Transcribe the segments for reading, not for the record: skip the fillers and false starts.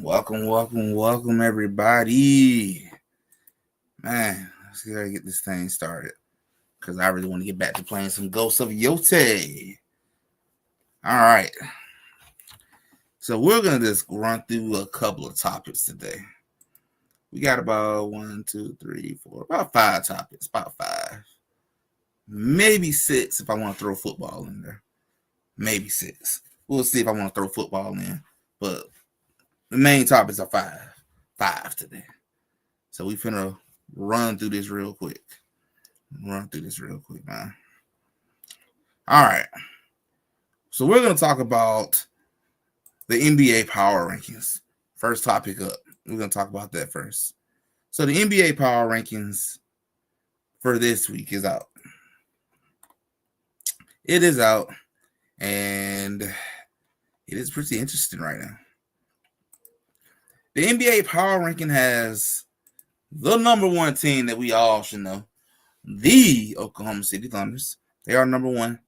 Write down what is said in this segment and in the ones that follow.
Welcome, everybody. Man, let's gotta get this thing started because I really want to get back to playing some Ghosts of Yote. All right, so we're gonna just run through a couple of topics today. We got about 1, 2, 3, 4, about 5 topics, about 5, maybe 6 if I want to throw football in there. Maybe 6. We'll see if I want to throw football in, but the main topics are 5 today. So we finna run through this real quick. Man. All right. So we're gonna talk about the NBA power rankings. First topic up. We're gonna talk about that first. So the NBA power rankings for this week is out. It is out, and it is pretty interesting right now. The NBA power ranking has the number one team that we all should know, the Oklahoma City Thunders. They are number one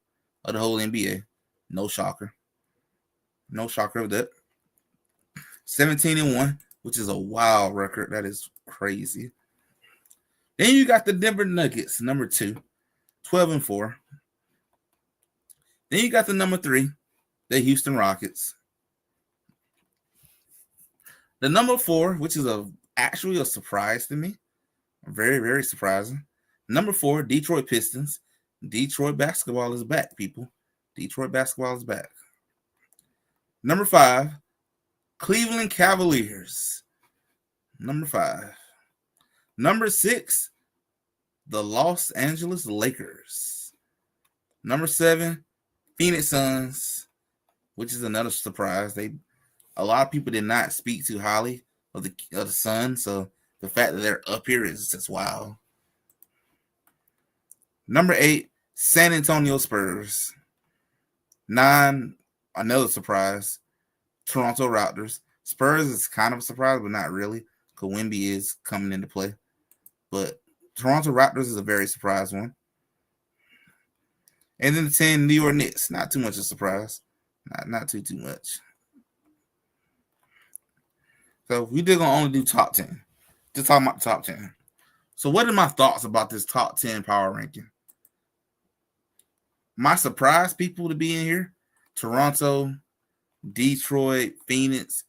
of the whole NBA. No shocker. No shocker of that. 17-1, which is a wild record. That is crazy. Then you got the Denver Nuggets, number 2, 12-4. Then you got the number 3, the Houston Rockets. The number 4, which is actually a surprise to me. Very, very surprising. Number 4, Detroit Pistons. Detroit basketball is back, people. Detroit basketball is back. Number 5, Cleveland Cavaliers. Number 5. Number 6, the Los Angeles Lakers. Number 7, Phoenix Suns, which is another surprise. A lot of people did not speak too highly of the Suns, so the fact that they're up here is just wild. Number 8, San Antonio Spurs. 9, another surprise, Toronto Raptors. Spurs is kind of a surprise, but not really. Kawhi is coming into play. But Toronto Raptors is a very surprise one. And then the 10, New York Knicks. Not too much of a surprise. Not too much. So we did gonna only do top 10. Just talking about the top 10. So what are my thoughts about this top 10 power ranking? My surprise people to be in here: Toronto, Detroit, Phoenix.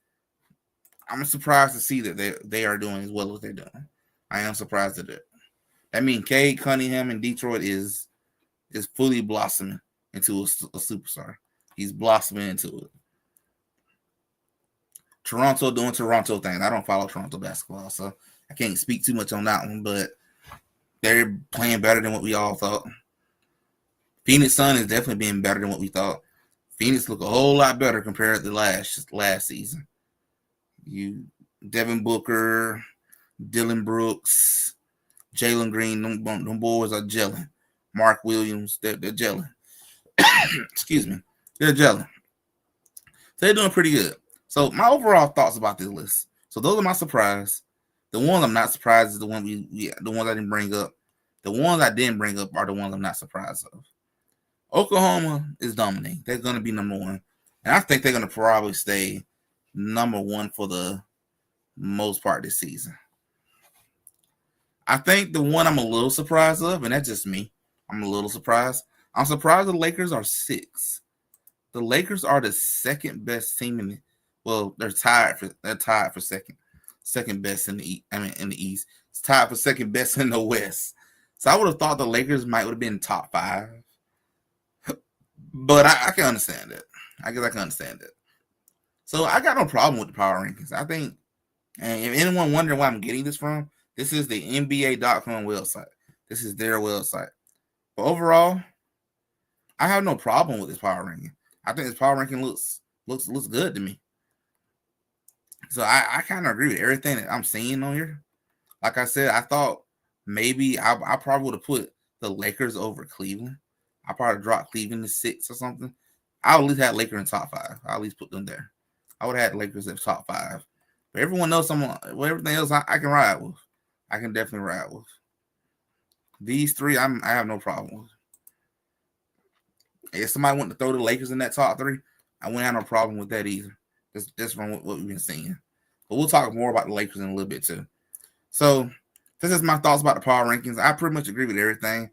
I'm surprised to see that they are doing as well as they're doing. I am surprised at it. That means Cade Cunningham in Detroit is fully blossoming into a superstar. He's blossoming into it. Toronto doing Toronto things. I don't follow Toronto basketball, so I can't speak too much on that one, but they're playing better than what we all thought. Phoenix Sun is definitely being better than what we thought. Phoenix look a whole lot better compared to last season. Devin Booker, Dylan Brooks, Jalen Green, them boys are gelling. Mark Williams, they're gelling. Excuse me. They're gelling. So they're doing pretty good. So my overall thoughts about this list. So those are my surprise. The ones I'm not surprised is the ones I didn't bring up. The ones I didn't bring up are the ones I'm not surprised of. Oklahoma is dominating. They're going to be number 1. And I think they're going to probably stay number 1 for the most part this season. I think the one I'm a little surprised of, and that's just me, I'm a little surprised. I'm surprised the Lakers are 6. The Lakers are the second best team they're tied for second best in the East. It's tied for second best in the West. So I would have thought the Lakers might have been top 5. But I can understand it. I guess I can understand it. So I got no problem with the power rankings. I think, and if anyone wondering where I'm getting this from, this is the NBA.com website. This is their website. But overall, I have no problem with this power ranking. I think this power ranking looks good to me. So I kind of agree with everything that I'm seeing on here. Like I said, I thought maybe I probably would have put the Lakers over Cleveland. I probably dropped Cleveland to 6 or something. I would at least have Lakers in top 5. I at least put them there. I would have had Lakers in top 5. But everyone knows everything else I can ride with. I can definitely ride with. These 3, I have no problem with. If somebody wanted to throw the Lakers in that top 3, I wouldn't have no problem with that either. Just from what we've been seeing. But we'll talk more about the Lakers in a little bit too. So this is my thoughts about the power rankings. I pretty much agree with everything.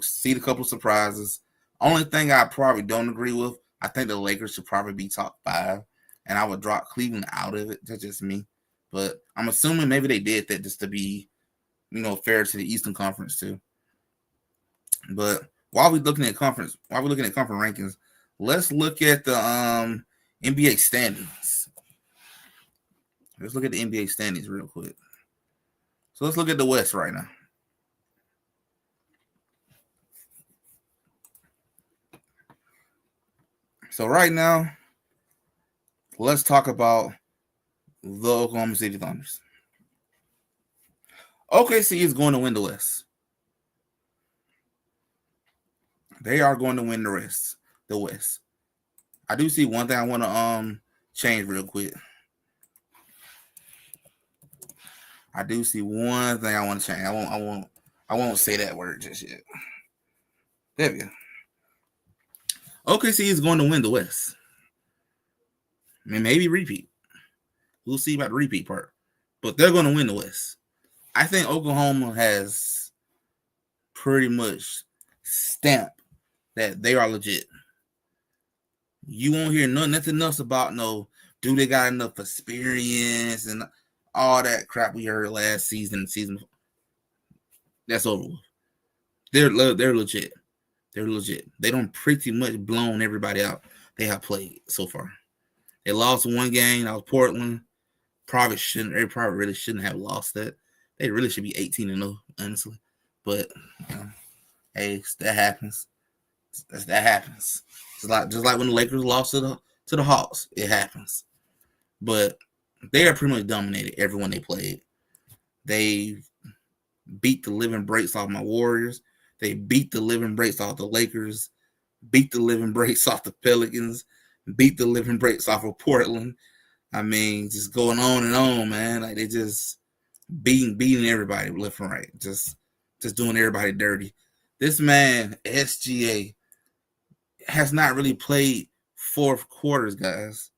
See a couple surprises. Only thing I probably don't agree with, I think the Lakers should probably be top 5, and I would drop Cleveland out of it. That's just me. But I'm assuming maybe they did that just to be, fair to the Eastern Conference too. But while we're looking at conference rankings, let's look at the NBA standings. Let's look at the NBA standings real quick. So let's look at the West right now. So right now, let's talk about the Oklahoma City Thunders. OKC is going to win the West. They are going to win the West. I do see one thing I want to change real quick. I do see one thing I want to change. I won't say that word just yet. There we go. OKC is going to win the West. I mean, maybe repeat. We'll see about the repeat part. But they're going to win the West. I think Oklahoma has pretty much stamped that they are legit. You won't hear nothing else about do they got enough experience and all that crap we heard last season. That's over with. They're legit. They're legit. They don't pretty much blown everybody out they have played so far. They lost one game. That was Portland. They probably really shouldn't have lost that. They really should be 18-0, honestly. But hey, that happens. That happens. Just like when the Lakers lost to the Hawks, it happens. But they are pretty much dominated everyone they played. They beat the living breaks off my Warriors. They beat the living breaks off the Lakers. Beat the living breaks off the Pelicans. Beat the living breaks off of Portland. I mean, just going on and on, man. Like they just beating everybody left and right. Just doing everybody dirty. This man, SGA, has not really played fourth quarters, guys.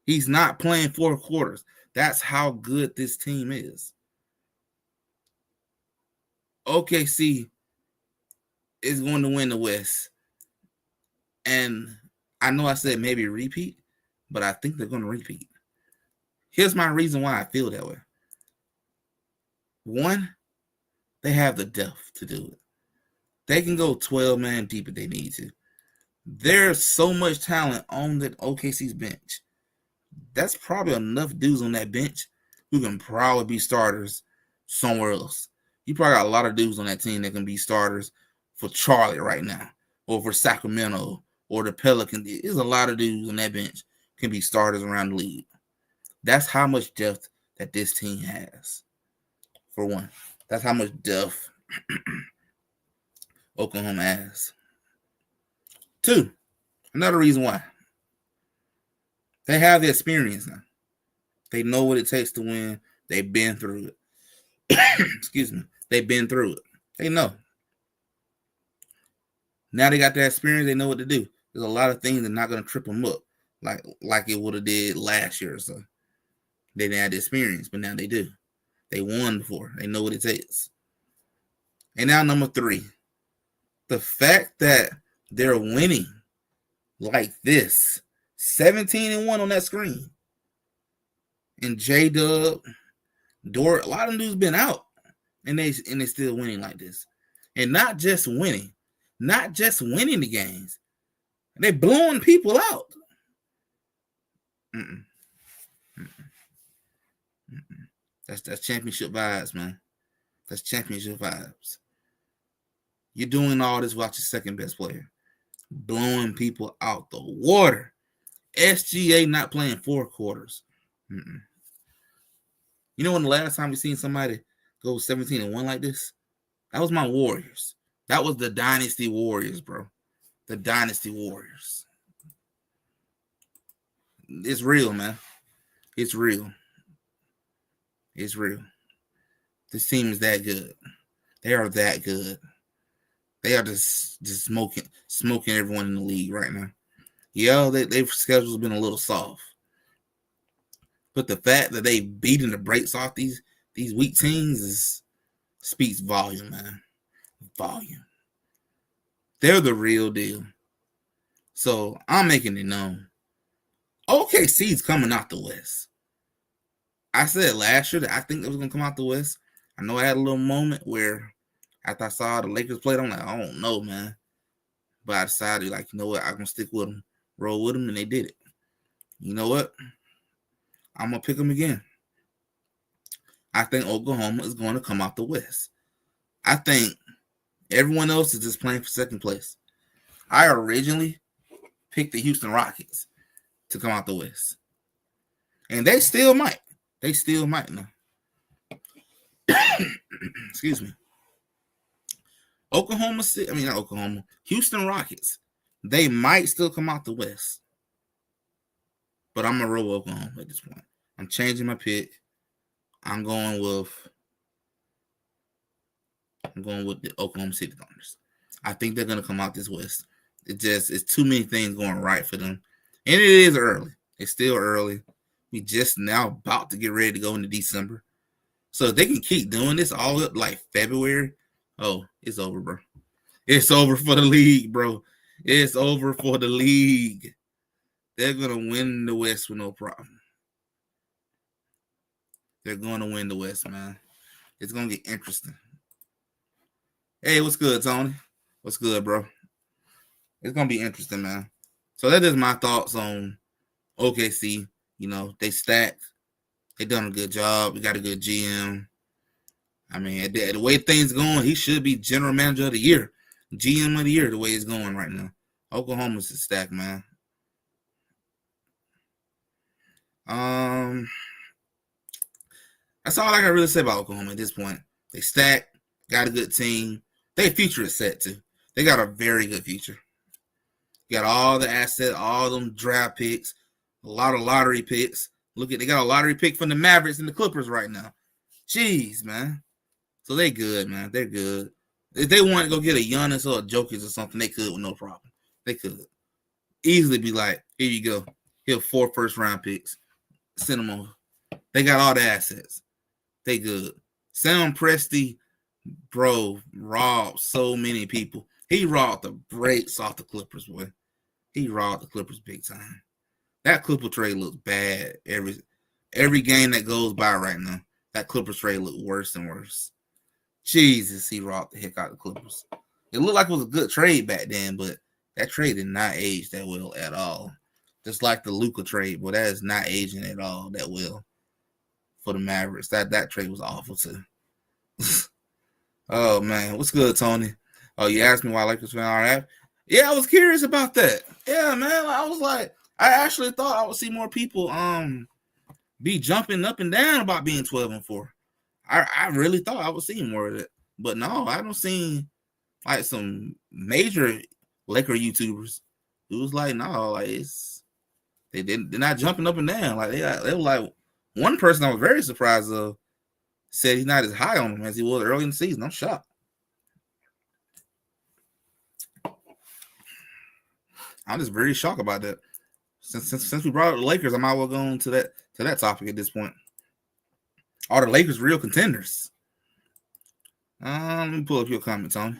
He's not playing fourth quarters. That's how good this team is. OKC is going to win the West. And I know I said maybe repeat, but I think they're going to repeat. Here's my reason why I feel that way. One, they have the depth to do it. They can go 12-man deep if they need to. There's so much talent on the OKC's bench. That's probably enough dudes on that bench who can probably be starters somewhere else. You probably got a lot of dudes on that team that can be starters for Charlotte right now, or for Sacramento, or the Pelicans. There's a lot of dudes on that bench can be starters around the league. That's how much depth that this team has. For one, that's how much depth Oklahoma has. Two, another reason why. They have the experience now. They know what it takes to win. They've been through it. Excuse me. They've been through it. They know. Now they got that experience. They know what to do. There's a lot of things that are not going to trip them up like it would have did last year or so. They didn't have the experience, but now they do. They won before. They know what it takes. And now number 3, the fact that they're winning like this, 17-1 on that screen. And J-Dub, Dort, a lot of them dudes been out, and they still winning like this. And not just winning the games. They're blowing people out. That's championship vibes, man. That's championship vibes. You're doing all this without your second best player. Blowing people out the water. SGA not playing 4 quarters. You know when the last time we seen somebody go 17-1 like this? That was my Warriors. That was the Dynasty Warriors, bro. The Dynasty Warriors. It's real, man. It's real. It's real. This team is that good. They are that good. They are just smoking everyone in the league right now. Yeah, their schedule's been a little soft. But the fact that they beating the brakes off these weak teams speaks volume, man. Volume. They're the real deal. So I'm making it known. OKC's coming out the West. I said last year that I think it was going to come out the West. I know I had a little moment where after I saw the Lakers play, I'm like, I don't know, man. But I decided, like, you know what? I'm going to stick with them, roll with them, and they did it. You know what? I'm going to pick them again. I think Oklahoma is going to come out the West. I think everyone else is just playing for second place. I originally picked the Houston Rockets to come out the West. And they still might. They still might now. Excuse me. Houston Rockets. They might still come out the West. But I'm going to roll Oklahoma at this point. I'm changing my pick. I'm going with the Oklahoma City Thunders. I think they're going to come out this West. It's too many things going right for them. And it is early. It's still early. We just now about to get ready to go into December. So if they can keep doing this all up like February, oh, it's over, bro. It's over for the league, bro. It's over for the league. They're going to win the West with no problem. They're going to win the West, man. It's going to get interesting. Hey, what's good, Tony? What's good, bro? It's going to be interesting, man. So that is my thoughts on OKC. You know, they stacked. They done a good job. We got a good GM. I mean, the way things going, he should be general manager of the year. GM of the year, the way it's going right now. Oklahoma's a stack, man. That's all I can really say about Oklahoma at this point. They stacked, got a good team. Their future is set too. They got a very good future. Got all the assets, all them draft picks, a lot of lottery picks. They got a lottery pick from the Mavericks and the Clippers right now. Jeez, man. So they good, man. They're good. If they want to go get a Giannis or a Jokic or something, they could with no problem. They could easily be like, here you go. Here 4 first-round picks. Send them over. They got all the assets. They good. Sam Presti, bro, robbed so many people. He robbed the brakes off the Clippers, boy. He robbed the Clippers big time. That Clipper trade looks bad every game that goes by right now. That Clippers trade look worse and worse. Jesus, he robbed the heck out of the Clippers. It looked like it was a good trade back then, but that trade did not age that well at all. Just like the Luka trade, but that is not aging at all that well for the Mavericks. That trade was awful too. Oh man, what's good, Tony? Oh, you asked me why I like this fan. All right. Yeah, I was curious about that. Yeah, man. I was like, I actually thought I would see more people be jumping up and down about being 12-4. I really thought I would see more of it. But no, I don't see like some major Laker YouTubers who was like, no, like they're not jumping up and down. Like they were like, one person I was very surprised of said he's not as high on him as he was early in the season. I'm shocked. I'm just very shocked about that. Since we brought up the Lakers, I might well go on to that topic at this point. Are the Lakers real contenders? Let me pull up your comment, Tony.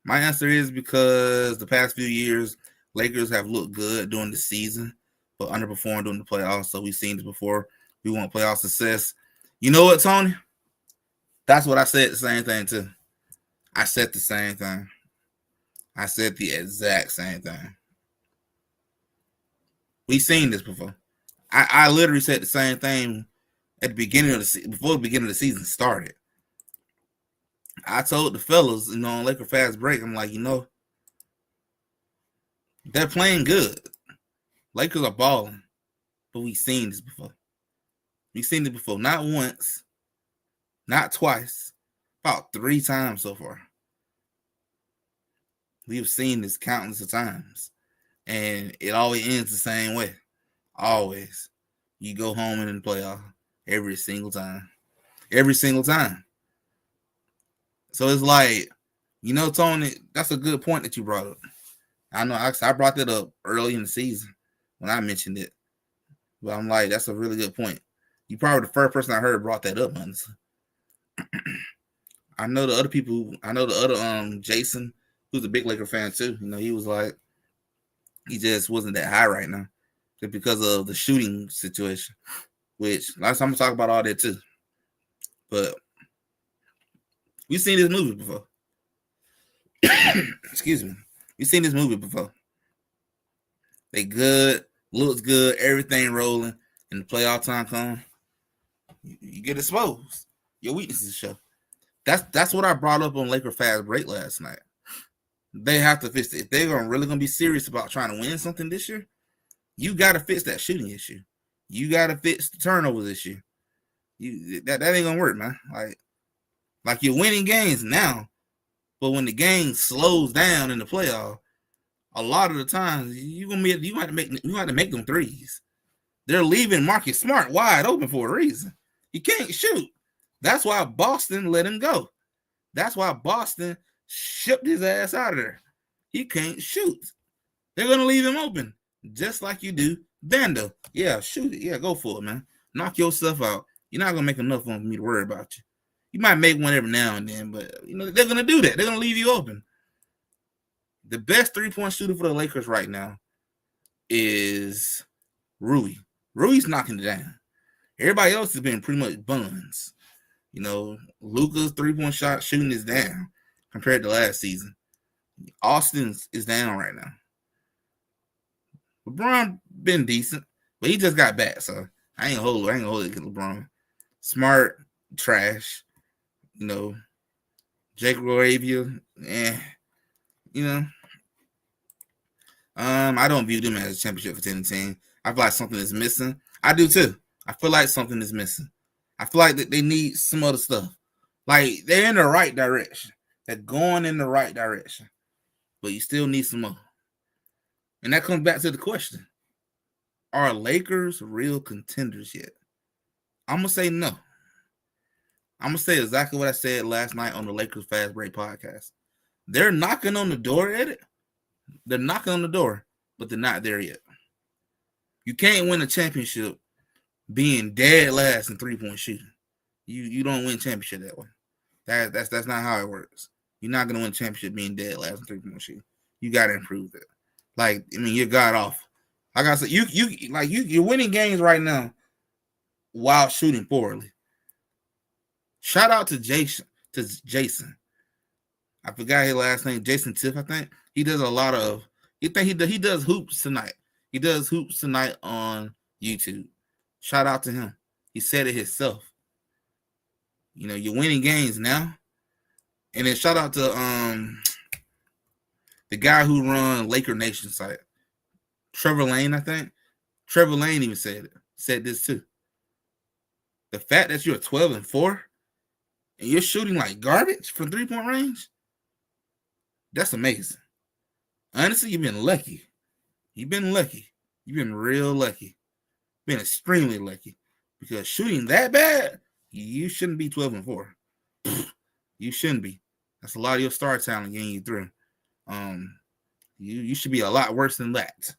My answer is because the past few years, Lakers have looked good during the season, but underperformed during the playoffs. So we've seen this before. We want playoff success. You know what, Tony? That's what I said. The same thing too. I said the same thing. I said the exact same thing. We've seen this before. I literally said the same thing at the beginning of the season, before the beginning of the season started. I told the fellas, on Laker Fast Break, I'm like, they're playing good. Lakers are balling, but we've seen this before. We've seen it before, not once, not twice, about 3 times so far. We've seen this countless of times, and it always ends the same way. Always. You go home in the playoff every single time. Every single time. So it's like, Tony, that's a good point that you brought up. I know I brought that up early in the season when I mentioned it. But I'm like, that's a really good point. You probably the first person I heard brought that up, honestly. I know the other people. I know the other Jason, who's a big Laker fan too. He was like, he just wasn't that high right now, just because of the shooting situation. Which last time I'm gonna talk about all that too. But we've seen this movie before. Excuse me. We've seen this movie before. They good, looks good, everything rolling, and the playoff time come, you get exposed. Your weaknesses show. That's what I brought up on Laker Fast Break last night. They have to fix it. If they're really gonna be serious about trying to win something this year, you gotta fix that shooting issue. You gotta fix the turnovers issue. That ain't gonna work, man. Like you're winning games now, but when the game slows down in the playoff, a lot of the times you have to make them threes. They're leaving Marcus Smart wide open for a reason. He can't shoot. That's why Boston let him go. That's why Boston shipped his ass out of there. He can't shoot. They're gonna leave him open, just like you do Vando. Yeah, shoot it. Yeah, go for it, man. Knock yourself out. You're not gonna make enough for me to worry about you. You might make one every now and then, but they're gonna do that. They're gonna leave you open. The best 3-point shooter for the Lakers right now is Rui. Rui's knocking it down. Everybody else has been pretty much buns. Luka's 3-point shot shooting is down compared to last season. Austin's is down right now. LeBron been decent, but he just got back, so I ain't gonna hold it against LeBron. Smart, trash. Jake Laravia, I don't view them as a championship contending team. I feel like something is missing. I do too. I feel like something is missing. I feel like that they need some other stuff. Like they're in the right direction. They're going in the right direction. But you still need some more. And that comes back to the question. Are Lakers real contenders yet? I'm going to say no. I'm going to say exactly what I said last night on the Lakers Fast Break podcast. They're knocking on the door at it. They're knocking on the door, but they're not there yet. You can't win a championship being dead last in 3-point shooting. You don't win championship that way. That's not how it works. You're not gonna win championship being dead last in 3-point shooting. You gotta improve it. You're god awful. Like I said, you're winning games right now while shooting poorly. Shout out to Jason. I forgot his last name, Jason Tiff, I think. He does a lot of he does hoops tonight. He does hoops tonight on YouTube. Shout out to him. He said it himself. You're winning games now. And then shout out to the guy who run Laker Nation site. Trevor Lane, I think. Trevor Lane even said this too. The fact that you're 12-4 and you're shooting like garbage from 3-point range, that's amazing. Honestly, you've been lucky. You've been lucky. You've been real lucky. Been extremely lucky. Because shooting that bad, you shouldn't be 12-4. You shouldn't be. That's a lot of your star talent getting you through. You should be a lot worse than that.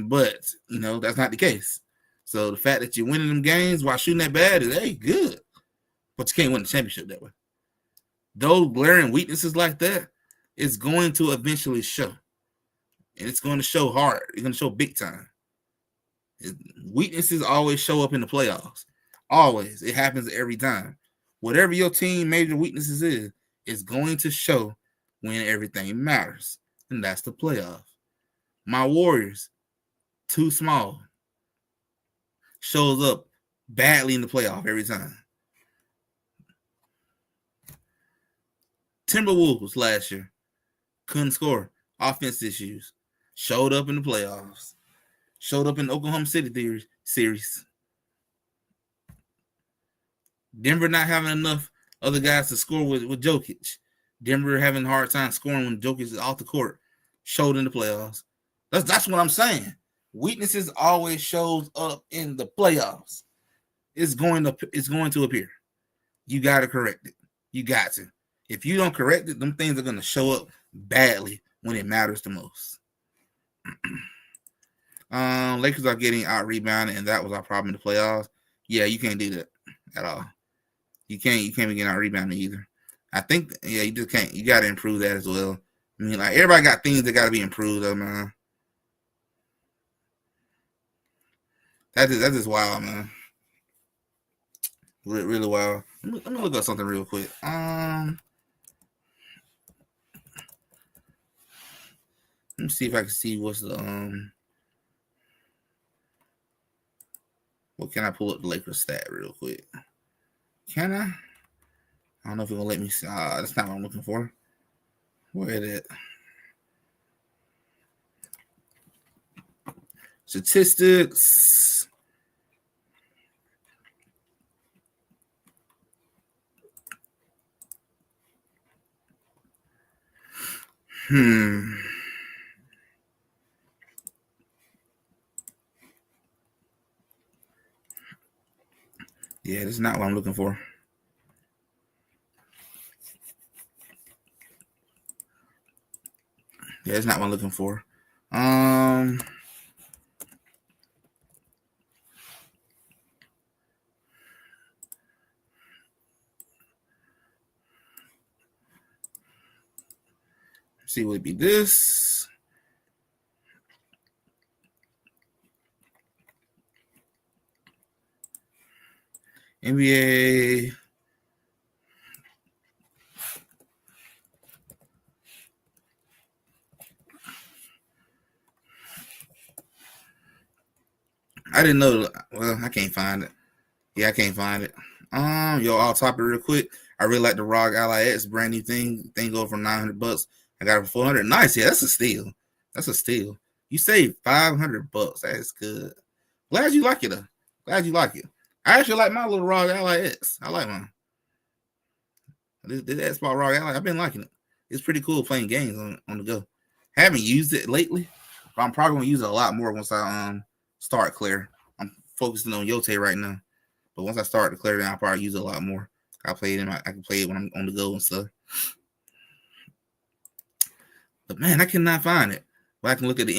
But, that's not the case. So the fact that you're winning them games while shooting that bad is, good. But you can't win the championship that way. Those glaring weaknesses like that is going to eventually show. And it's going to show hard. It's going to show big time. Weaknesses always show up in the playoffs. Always. It happens every time. Whatever your team major weaknesses is, it's going to show when everything matters. And that's the playoff. My Warriors, too small. Shows up badly in the playoff every time. Timberwolves last year couldn't score. Offense issues. Showed up in the playoffs. Showed up in the Oklahoma City series. Denver not having enough other guys to score with Jokic. Denver having a hard time scoring when Jokic is off the court. Showed in the playoffs. That's what I'm saying. Weaknesses always shows up in the playoffs. It's going to appear. You got to correct it. You got to. If you don't correct it, them things are going to show up badly when it matters the most. Lakers are getting out rebounded, and that was our problem in the playoffs. Yeah, you can't do that at all. You can't be getting out rebounded either. I think you just can't. You got to improve that as well. I mean, like everybody got things that got to be improved, though, man. That's just wild, man. Really wild. Let me look up something real quick. Let me see if I can see what's the what can I pull up the Lakers stat real quick? Can I? I don't know if it's gonna let me see. That's not what I'm looking for. Where is it? Statistics. Yeah, this is not what I'm looking for. Yeah, it's not what I'm looking for. See, would it be this? NBA. I didn't know. Well, I can't find it. Yeah, I can't find it. Yo, I'll top it real quick. I really like the ROG Ally X brand new thing. Thing go from $900. I got it for $400. Nice. Yeah, that's a steal. That's a steal. You saved $500. That is good. Glad you like it though. Glad you like it. I actually like my little ROG Ally X. I like mine. This X-Ball ROG Ally, I've been liking it. It's pretty cool playing games on the go. Haven't used it lately, but I'm probably gonna use it a lot more once I start clear. I'm focusing on Yote right now. But once I start to clear, then I'll probably use it a lot more. I can play it when I'm on the go and stuff. But man, I cannot find it. But I can look at the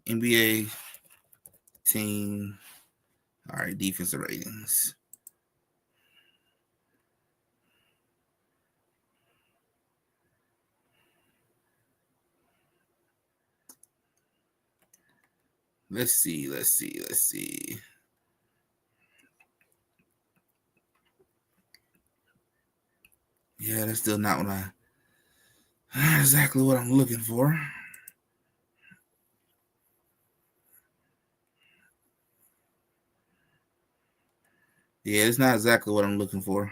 NBA team. All right, defensive ratings. Let's see. Yeah, that's still not exactly what I'm looking for. Yeah, it's not exactly what I'm looking for.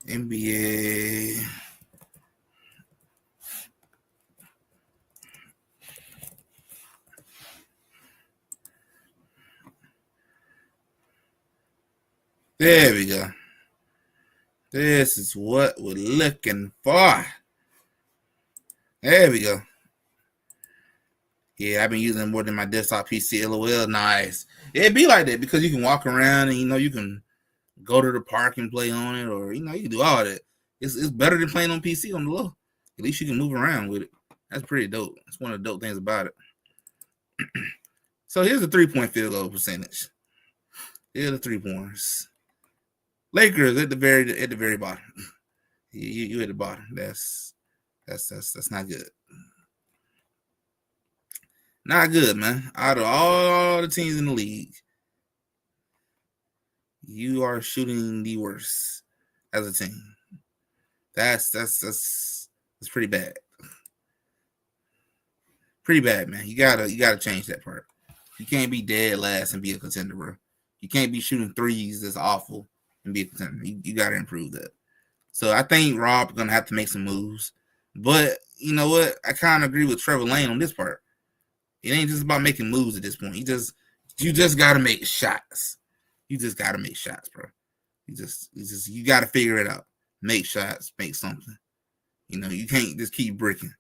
NBA. There we go. This is what we're looking for. There we go. Yeah, I've been using it more than my desktop PC. LOL, nice. It'd be like that because you can walk around and you can go to the park and play on it, or you can do all that. It's better than playing on PC on the low. At least you can move around with it. That's pretty dope. That's one of the dope things about it. So here's the 3-point field goal percentage. Here's the 3-pointers. Lakers at the very bottom. You at the bottom. That's not good. Not good, man. Out of all the teams in the league, you are shooting the worst as a team. That's pretty bad. Pretty bad, man. You gotta change that part. You can't be dead last and be a contender, bro. You can't be shooting threes that's awful and be a contender. You gotta improve that. So I think Rob's gonna have to make some moves. But you know what? I kind of agree with Trevor Lane on this part. It ain't just about making moves at this point. You just gotta make shots. You just gotta make shots, bro. You gotta figure it out. Make shots, make something. You can't just keep bricking.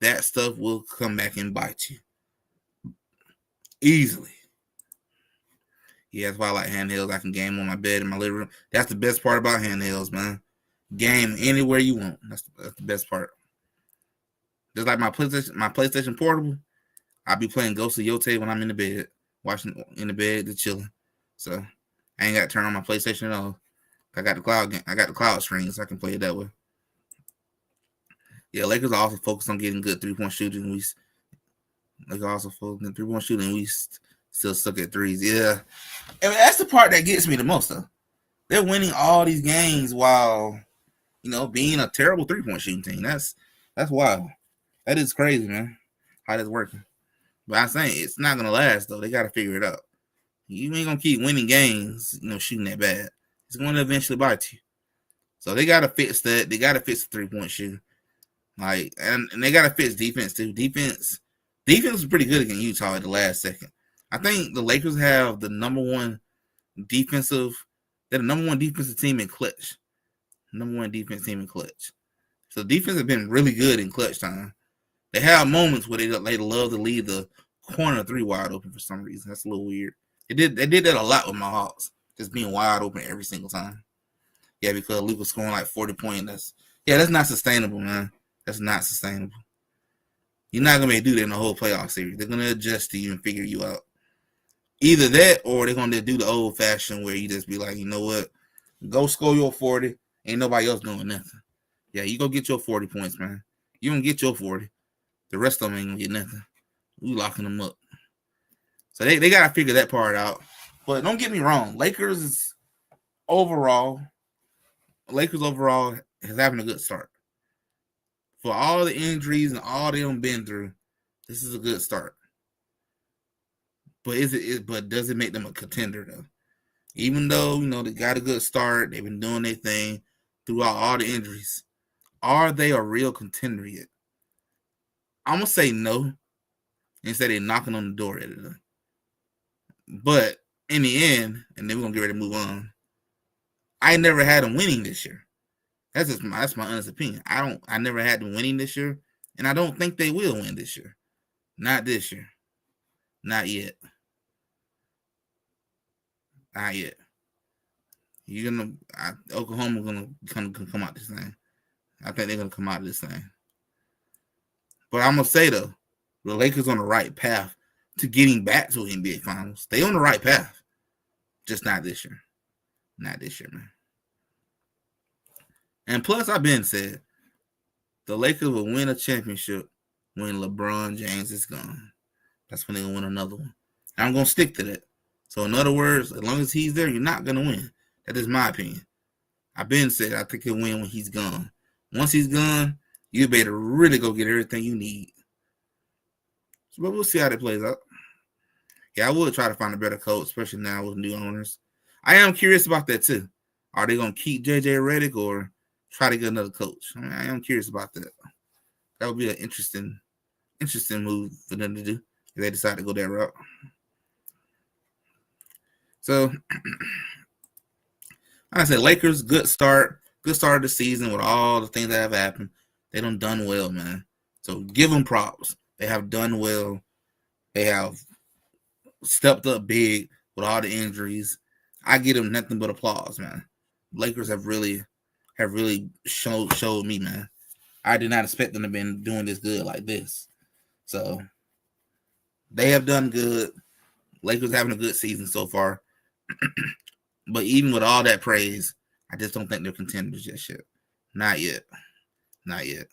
That stuff will come back and bite you easily. Yeah, that's why I like handhelds. I can game on my bed in my living room. That's the best part about handhelds, man. game anywhere you want. That's the best part. Just like my PlayStation Portable, I'll be playing Ghost of Yote when I'm in the bed, watching in the bed, just chilling. So I ain't got to turn on my PlayStation at all. I got the cloud screen, so I can play it that way. Yeah, Lakers are also focused on getting good 3-point shooting. Lakers also focused on 3-point shooting. We still suck at threes. Yeah, and that's the part that gets me the most. Though they're winning all these games while being a terrible 3-point shooting team. That's wild. That is crazy, man. How that's working. But I'm saying it's not gonna last though. They got to figure it out. You ain't gonna keep winning games, shooting that bad. It's going to eventually bite you. So they got to fix that. They got to fix the 3-point shooting. Like, and they got to fix defense too. Defense was pretty good against Utah at the last second. I think the Lakers have the number one defensive team in clutch. Number one defense team in clutch. So the defense has been really good in clutch time. They have moments where they love to leave the corner 3 wide open for some reason. That's a little weird. They did that a lot with my Hawks, just being wide open every single time. Yeah, because Luke was scoring like 40 points. That's not sustainable, man. That's not sustainable. You're not gonna be able to do that in the whole playoff series. They're gonna adjust to you and figure you out. Either that, or they're gonna do the old fashioned where you just be like, you know what, go score your 40. Ain't nobody else doing nothing. Yeah, you go get your 40 points, man. You don't get your 40. The rest of them ain't gonna get nothing. We locking them up. So they got to figure that part out. But don't get me wrong. Lakers overall is having a good start. For all the injuries and all they done been through, this is a good start. But does it make them a contender though? Even though, they got a good start, they've been doing their thing throughout all the injuries. Are they a real contender yet? I'm gonna say no. And say they're knocking on the door at it. But in the end, and then we're gonna get ready to move on. I never had them winning this year. That's my honest opinion. I never had them winning this year, and I don't think they will win this year. Not this year. Not yet. Not yet. Oklahoma gonna come out this thing. I think they're gonna come out of this thing. But I'm gonna say though, the Lakers on the right path to getting back to NBA Finals. They on the right path. Just not this year. Not this year, man. And plus, I've been said, the Lakers will win a championship when LeBron James is gone. That's when they're going to win another one. And I'm going to stick to that. So, in other words, as long as he's there, you're not going to win. That is my opinion. I've been said I think he'll win when he's gone. Once he's gone, you better really go get everything you need. But we'll see how that plays out. Yeah, I would try to find a better coach, especially now with new owners. I am curious about that too. Are they going to keep JJ Redick or try to get another coach? I am curious about that. That would be an interesting move for them to do if they decide to go that route. So, like I said, Lakers, good start. Good start of the season with all the things that have happened. They done well, man. So give them props. They have done well. They have stepped up big with all the injuries. I give them nothing but applause, man. Lakers have really showed me, man. I did not expect them to be doing this good like this. So they have done good. Lakers having a good season so far. But even with all that praise, I just don't think they're contenders just yet. Not yet. Not yet.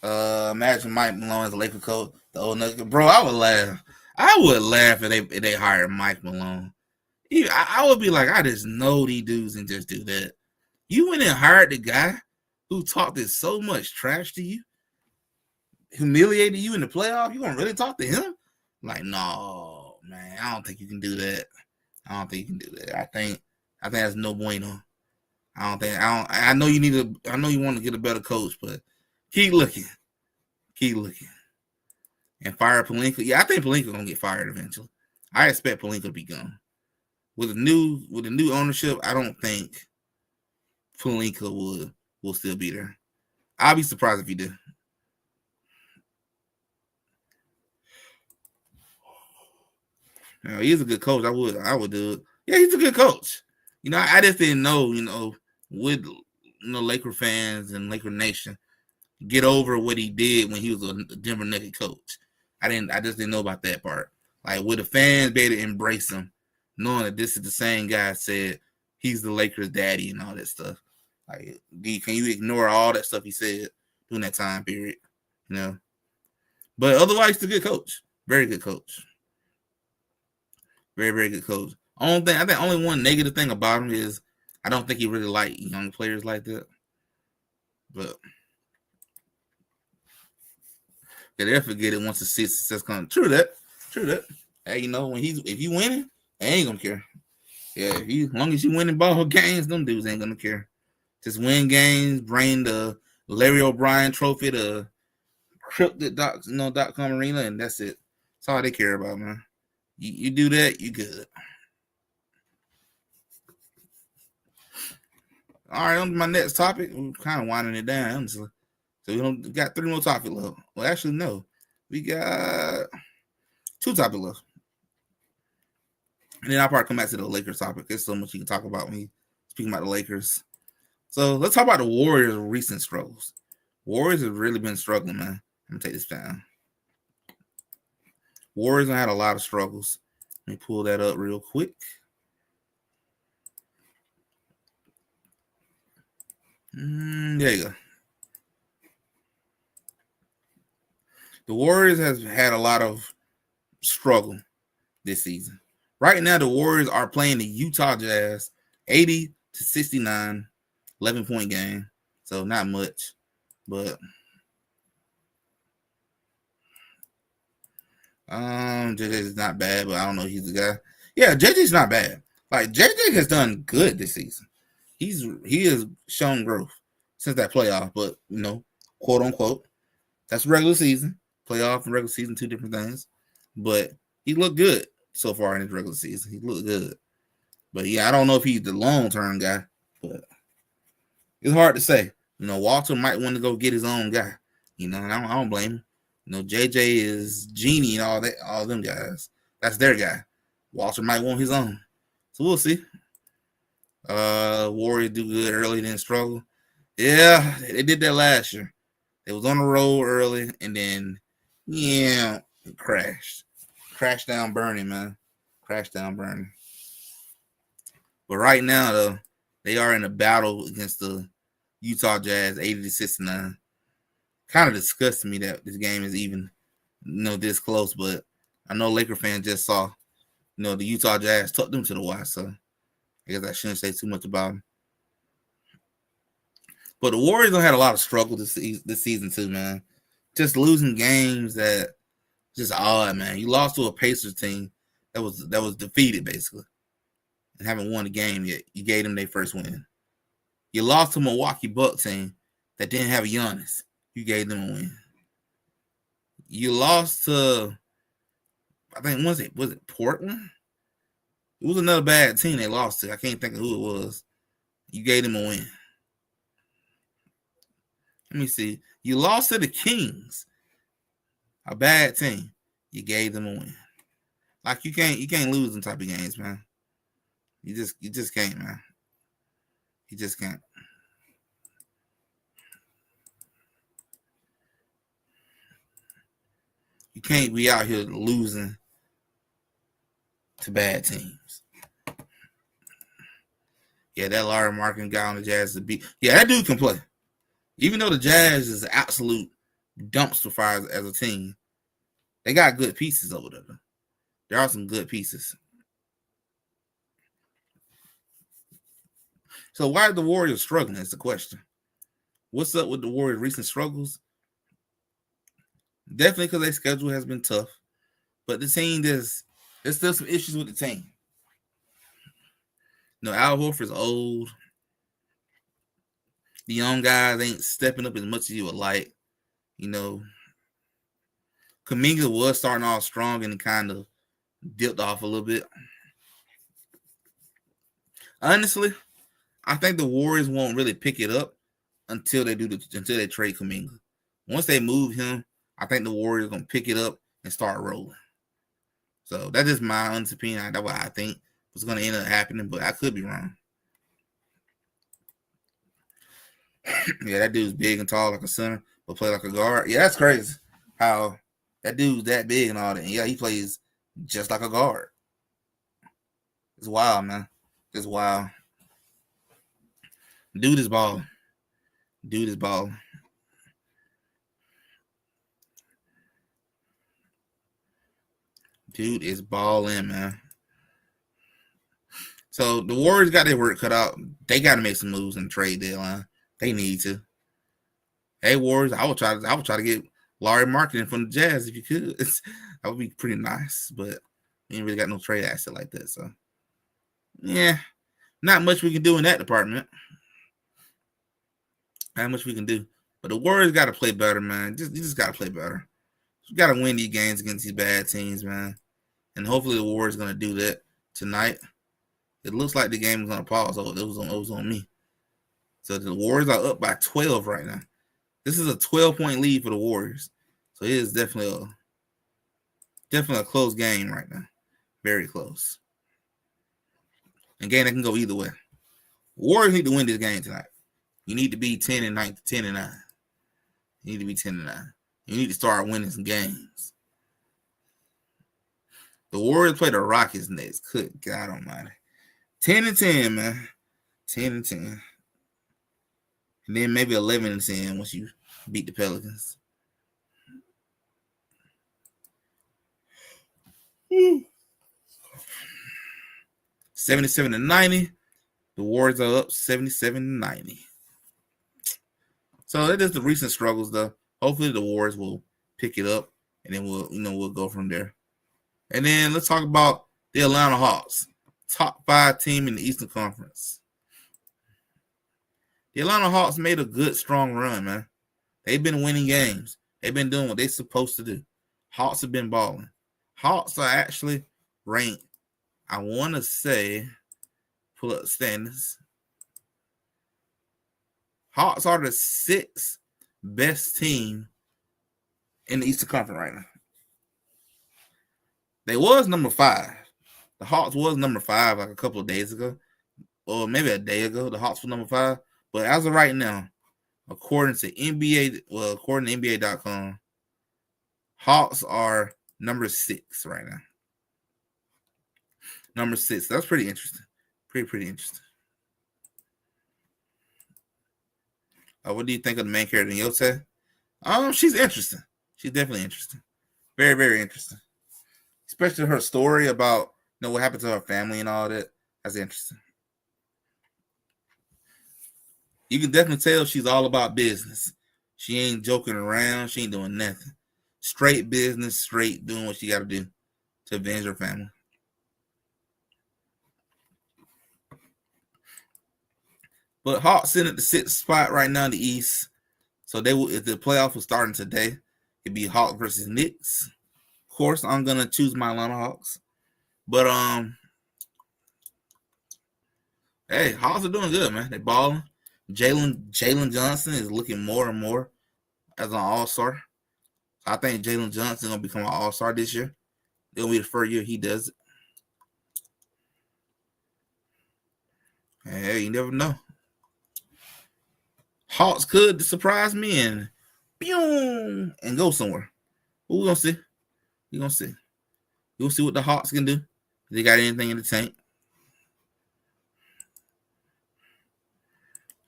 Imagine Mike Malone as a Laker coach. The old nugget. Bro, I would laugh. I would laugh if they hired Mike Malone. I would be like, I just know these dudes and just do that. You went and hired the guy who talked this so much trash to you, humiliated you in the playoff. You gonna really talk to him? Like, no, man. I don't think you can do that. I don't think you can do that. I think that's no bueno. I know you want to get a better coach, but keep looking. Keep looking. And fire Pelinka. Yeah, I think Pelinka gonna get fired eventually. I expect Pelinka to be gone. With the new ownership, I don't think Pelinka will still be there. I'll be surprised if he did. He's a good coach. I would do it. Yeah, he's a good coach. I just didn't know, would Laker fans and Laker Nation get over what he did when he was a Denver Nuggets coach. I just didn't know about that part. Like, would the fans be able to embrace him, knowing that this is the same guy said he's the Lakers' daddy and all that stuff? Like, can you ignore all that stuff he said during that time period? But otherwise, he's a good coach. Very good coach. Very, very good coach. I think only one negative thing about him is I don't think he really liked young players like that. But they'll forget it once the success comes. True that. Hey, if you winning, they ain't gonna care. Yeah, as long as you winning ball games, them dudes ain't gonna care. Just win games, bring the Larry O'Brien trophy to Cryptic.com arena, and that's it. That's all they care about, man. You do that, you good. All right, on to my next topic. We're kind of winding it down. So we got 3 more topics left. Well, actually, no. We got 2 topics left. And then I'll probably come back to the Lakers topic. There's so much you can talk about when speaking about the Lakers. So let's talk about the Warriors' recent struggles. Warriors have really been struggling, man. I'm going to take this down. Warriors have had a lot of struggles. Let me pull that up real quick. There you go. The Warriors has had a lot of struggle this season. Right now, the Warriors are playing the Utah Jazz 80-69, 11-point game. So not much, but JJ's not bad, but I don't know if he's the guy. Yeah, JJ's not bad. Like, JJ has done good this season. He has shown growth since that playoff, but quote unquote, that's regular season. Playoff and regular season, 2 different things. But he looked good so far in his regular season. He looked good. But yeah, I don't know if he's the long-term guy, but it's hard to say. Walter might want to go get his own guy. And I don't blame him. JJ is Genie and all them guys. That's their guy. Walter might want his own. So we'll see. Warriors do good early, then struggle. Yeah, they did that last year. They was on the road early, and then it crashed. Crashed down burning, man. Crashed down burning. But right now, though, they are in a battle against the Utah Jazz, 80-69. Kind of disgusts me that this game is even, this close. But I know Laker fans just saw, the Utah Jazz took them to the wire. So I guess I shouldn't say too much about them. But the Warriors have had a lot of struggle this season too, man. Just losing games that just odd, man. You lost to a Pacers team that was defeated basically and haven't won a game yet. You gave them their first win. You lost to a Milwaukee Bucks team that didn't have a Giannis. You gave them a win. You lost to, I think, was it Portland? It was another bad team they lost to. I can't think of who it was. You gave them a win. Let me see. You lost to the Kings, a bad team. You gave them a win. Like, you can't lose them type of games, man. You just can't, man. You just can't. You can't be out here losing to bad teams. Yeah, that Larry Markin guy on the Jazz is a beat. Yeah, that dude can play. Even though the Jazz is absolute dumpster fires as a team, they got good pieces over there. There are some good pieces. So why are the Warriors struggling? Is the question. What's up with the Warriors' recent struggles? Definitely because their schedule has been tough. But the team, there's still some issues with the team. Al Horford's old. The young guys ain't stepping up as much as you would like. Kuminga was starting off strong and kind of dipped off a little bit. Honestly, I think the Warriors won't really pick it up until they trade Kuminga. Once they move him, I think the Warriors are gonna pick it up and start rolling. So that is my honest opinion. That's what I think was gonna end up happening, but I could be wrong. Yeah, that dude's big and tall like a center, but play like a guard. Yeah, that's crazy. How that dude's that big and all that. And yeah, he plays just like a guard. It's wild, man. It's wild. Dude is balling. Dude is balling. Dude is balling, man. So the Warriors got their work cut out. They got to make some moves in the trade deadline. They need to. Hey Warriors, I would try to get Larry Marketing from the Jazz if you could. That would be pretty nice, but we ain't really got no trade asset like that. So yeah, not much we can do in that department. Not much we can do. But the Warriors got to play better, man. You just got to play better. You got to win these games against these bad teams, man. And hopefully the Warriors going to do that tonight. It looks like the game is going to pause. Oh, it was on me. So the Warriors are up by 12 right now. This is a 12-point lead for the Warriors. So it is definitely a close game right now. Very close. And game that can go either way. Warriors need to win this game tonight. You need to be 10 and 9, 10 and 9. You need to be 10 and 9. You need to start winning some games. The Warriors play the Rockets next. Good God Almighty. 10 and 10, man. 10 and 10. And then maybe 11 and 10 once you beat the Pelicans. 77 to 90. The Warriors are up 77 to 90. So that is the recent struggles, though. Hopefully the Warriors will pick it up, and then we'll go from there. And then let's talk about the Atlanta Hawks, top 5 team in the Eastern Conference. The Atlanta Hawks made a good, strong run, man. They've been winning games. They've been doing what they're supposed to do. Hawks have been balling. Hawks are actually ranked, I want to say, pull up the standings. Hawks are the 6th best team in the Eastern Conference right now. They was number 5. The Hawks was number 5 like a couple of days ago, or maybe a day ago. The Hawks were number 5. But as of right now, according to NBA.com, Hawks are number 6 right now. Number 6. That's pretty interesting. Pretty interesting. What do you think of the main character, Yote? She's interesting. She's definitely interesting. Very, very interesting. Especially her story about what happened to her family and all that. That's interesting. You can definitely tell she's all about business. She ain't joking around. She ain't doing nothing. Straight business, straight doing what she got to do to avenge her family. But Hawks sitting at the 6th spot right now in the East. So if the playoff was starting today, it'd be Hawks versus Knicks. Of course, I'm gonna choose my Atlanta Hawks. But hey, Hawks are doing good, man. They balling. Jalen Johnson is looking more and more as an all-star. I think Jalen Johnson is gonna become an all-star this year. It'll be the first year he does it. Hey, you never know. Hawks could surprise me and boom and go somewhere. But we're gonna see. We're gonna see. We'll see what the Hawks can do. They got anything in the tank.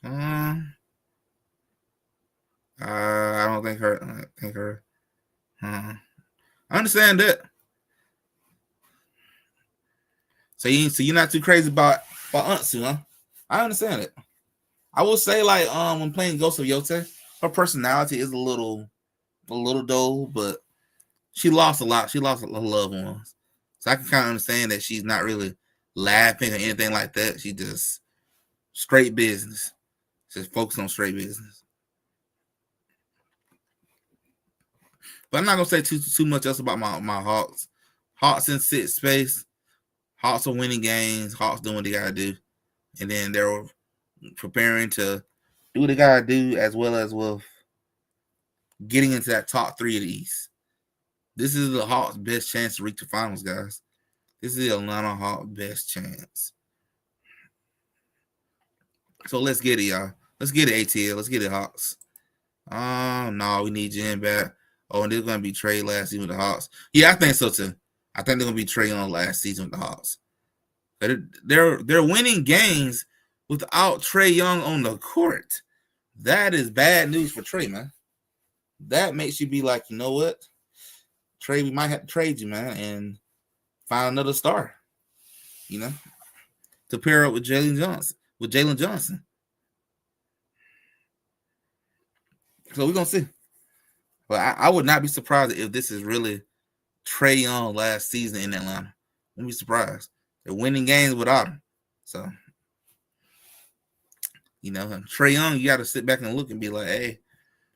I don't think her. I understand that. So you're not too crazy about Unsu, huh? I understand it. I will say, like, when playing Ghost of Yote, her personality is a little dull, but she lost a lot. She lost her loved ones. So I can kind of understand that she's not really laughing or anything like that. She just straight business. Just focus on straight business. But I'm not gonna say too much else about my Hawks. Hawks in 6th space. Hawks are winning games. Hawks doing what they gotta do, and then they're preparing to do what they gotta do, as well as with getting into that top 3 of the East. This is the Hawks' best chance to reach the finals, guys. This is the Atlanta Hawks' best chance. So let's get it, y'all. Let's get it, ATL. Let's get it, Hawks. No, we need Jen back. Oh, and they're gonna be trade last season with the Hawks. Yeah, I think so too. I think they're gonna be trade on last season with the Hawks. They're winning games without Trae Young on the court. That is bad news for Trae, man. That makes you be like, you know what, Trae, we might have to trade you, man, and find another star. You know, to pair up with Jalen Johnson. So we're gonna see. But I would not be surprised if this is really Trae Young last season in Atlanta. Wouldn't be surprised. They're winning games without him. So, you know, Trae Young, you got to sit back and look and be like, hey,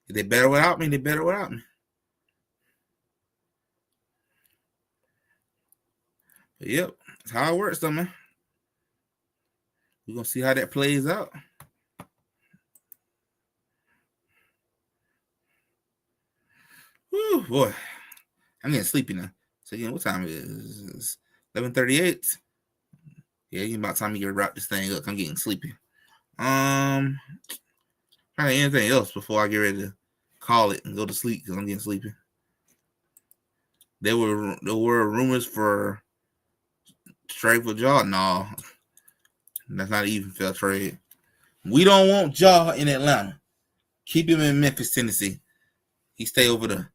if they better without me, they better without me. But yep, that's how it works, though, man. We're going to see how that plays out. Whew, boy. I'm getting sleepy now. So, again, what time is it? It's 11:38. Yeah, it's about time to wrap this thing up. I'm getting sleepy. Trying anything else before I get ready to call it and go to sleep because I'm getting sleepy. There were rumors for trade for Ja. No, that's not even fair trade. We don't want Ja in Atlanta. Keep him in Memphis, Tennessee. He stay over there.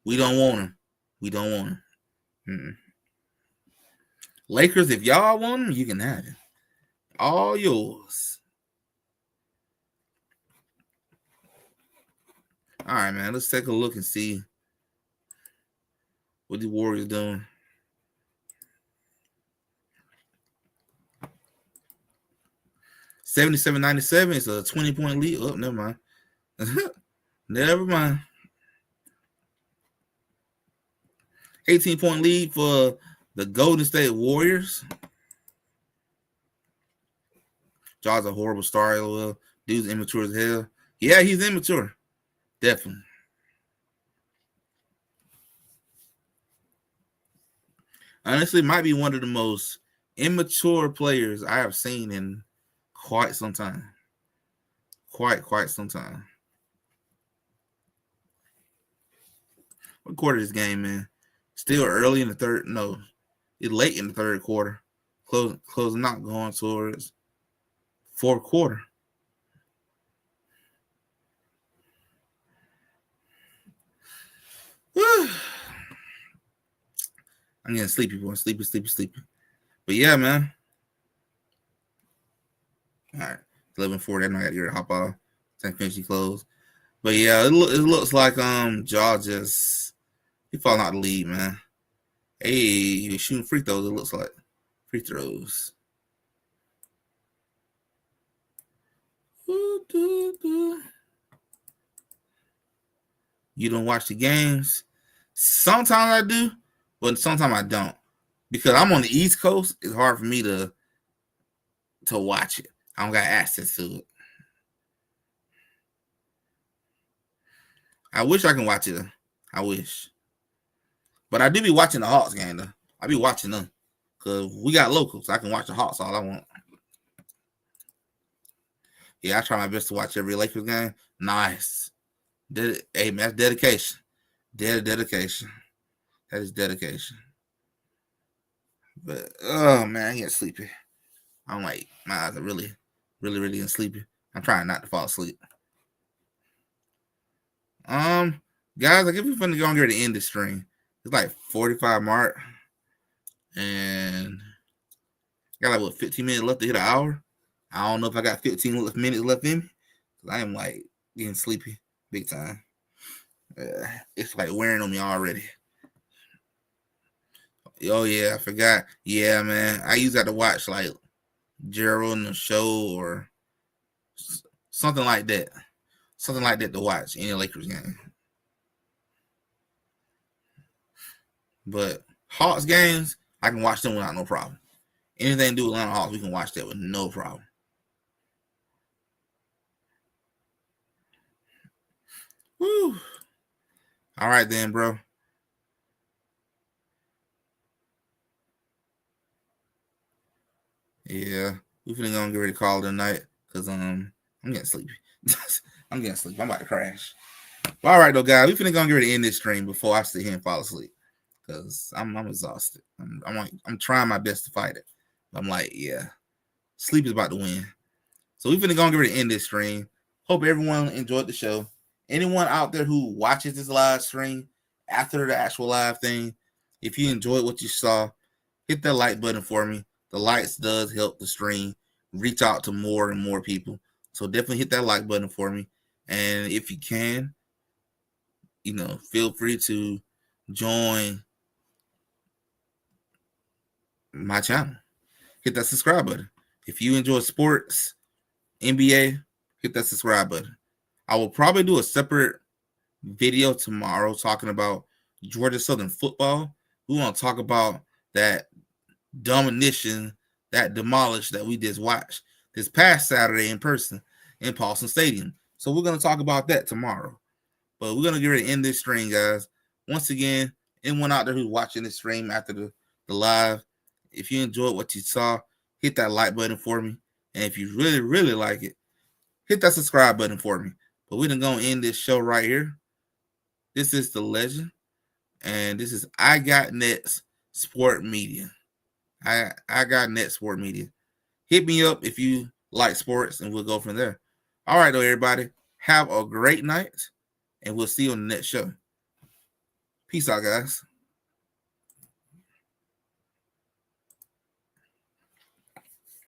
We don't want him. We don't want him. Mm-mm. Lakers, if y'all want him, you can have him. All yours. All right, man. Let's take a look and see what the Warriors doing. 77-97 is a 20-point lead. Oh, never mind. Never mind. 18-point lead for the Golden State Warriors. Ja's a horrible star. LOL. Dude's immature as hell. Yeah, he's immature. Definitely. Honestly, might be one of the most immature players I have seen in quite some time. Quite some time. What quarter is this game, man? Still early in the third. No, it's late in the third quarter. Closing out going towards fourth quarter. I'm getting sleepy, boy. Sleepy. But yeah, man. All right. 11:40. I know I got to hop off. Take finish close. But yeah, it looks like Ja just he falling out the lead, man. Hey, he's shooting free throws, it looks like. Free throws. You don't watch the games? Sometimes I do, but sometimes I don't. Because I'm on the East Coast, it's hard for me to watch it. I don't got access to it. I wish I can watch it. I wish. But I do be watching the Hawks game, though. I be watching them. Because we got locals. So I can watch the Hawks all I want. Yeah, I try my best to watch every Lakers game. Nice. Hey, man, that's dedication. Dedication. That is dedication. But, oh, man, I get sleepy. I'm like, my eyes are really getting sleepy. I'm trying not to fall asleep. Guys, like if we're finna go and get to end the stream, it's like 45 mark, and got like 15 minutes left to hit an hour. I don't know if I got 15 minutes left in me. I am like getting sleepy big time. It's like wearing on me already. Oh yeah, I forgot. Yeah, man, I used that to watch like Gerald in the show or something like that. Something like that to watch in the Lakers game. But Hawks games, I can watch them without no problem. Anything to do with Atlanta Hawks, we can watch that with no problem. Woo. All right then, bro. Yeah, we finna go and get ready to call it a night because I'm getting sleepy. I'm getting sleep. I'm about to crash. But all right, though, guys. We finna gonna get ready to end this stream before I sit here and fall asleep because I'm exhausted. I'm trying my best to fight it. I'm like, yeah, sleep is about to win. So we finna gonna get ready to end this stream. Hope everyone enjoyed the show. Anyone out there who watches this live stream after the actual live thing, if you enjoyed what you saw, hit that like button for me. The likes does help the stream reach out to more and more people. So definitely hit that like button for me. And if you can, feel free to join my channel. Hit that subscribe button. If you enjoy sports, NBA, hit that subscribe button. I will probably do a separate video tomorrow talking about Georgia Southern football. We want to talk about that domination, that demolish that we just watched this past Saturday in person in Paulson Stadium. So we're going to talk about that tomorrow. But we're going to get ready to end this stream, guys. Once again, anyone out there who's watching this stream after the live, if you enjoyed what you saw, hit that like button for me. And if you really, really like it, hit that subscribe button for me. But we're going to end this show right here. This is The Legend. And this is I Got Nets Sport Media. I Got Net Sport Media. Hit me up if you like sports, and we'll go from there. All right, though, everybody. Have a great night, and we'll see you on the next show. Peace out, guys.